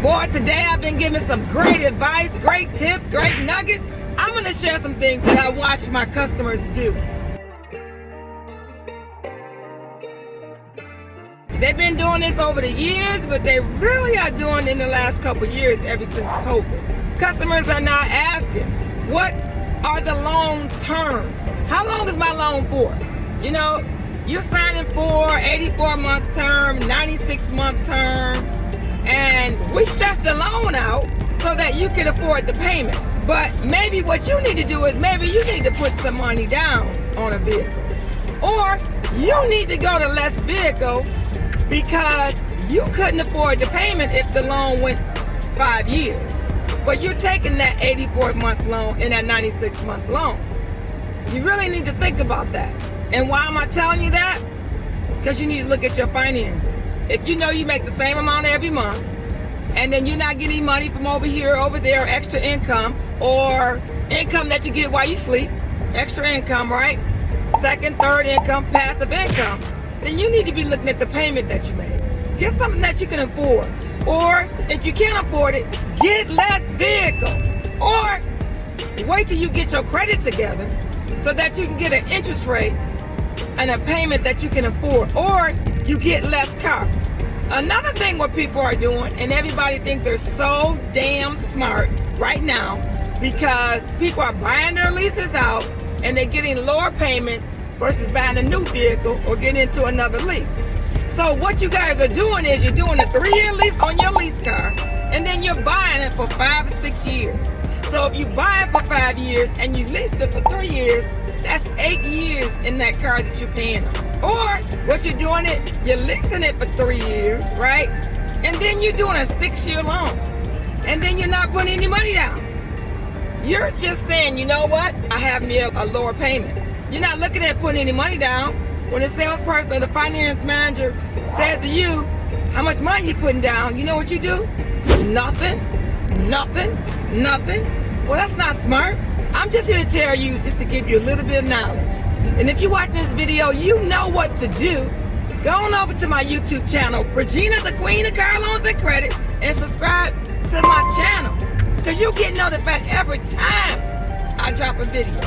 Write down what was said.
Boy, today I've been giving some great advice, great tips, great nuggets. I'm gonna share some things that I watch my customers do. They've been doing this over the years, but they really are doing it in the last couple years ever since COVID. Customers are now asking, what are the loan terms? How long is my loan for? You know, you're signing for 84-month term, 96-month term, and we stretch the loan out so that you can afford the payment. But maybe what you need to do is maybe you need to put some money down on a vehicle. Or you need to go to less vehicle because you couldn't afford the payment if the loan went 5 years. But you're taking that 84-month loan and that 96-month loan. You really need to think about that. And why am I telling you that? Because you need to look at your finances. If you know you make the same amount every month, and then you're not getting money from over here, over there, extra income, or income that you get while you sleep, extra income, right? Second, third income, passive income, then you need to be looking at the payment that you made. Get something that you can afford. Or if you can't afford it, get less vehicle. Or wait till you get your credit together so that you can get an interest rate and a payment that you can afford. Or you get less car. Another thing what people are doing, and everybody think they're so damn smart right now because people are buying their leases out and they're getting lower payments versus buying a new vehicle or getting into another lease. So what you guys are doing is you're doing a 3-year lease on your lease car and then you're buying it for 5 or 6 years. So if you buy it for 5 years and you leased it for 3 years, that's 8 years in that car that you're paying on. Or what you're doing it, you're leasing it for 3 years, right? And then you're doing a 6-year loan. And then you're not putting any money down. You're just saying, you know what? I have me a lower payment. You're not looking at putting any money down. When the salesperson or the finance manager says to you, how much money you putting down, you know what you do? Nothing, nothing, nothing. Well, that's not smart. I'm just here to tell you, just to give you a little bit of knowledge. And if you're watching this video, you know what to do. Go on over to my YouTube channel, Regina, the Queen of Car Loans and Credit, and subscribe to my channel. Because you'll get notified every time I drop a video.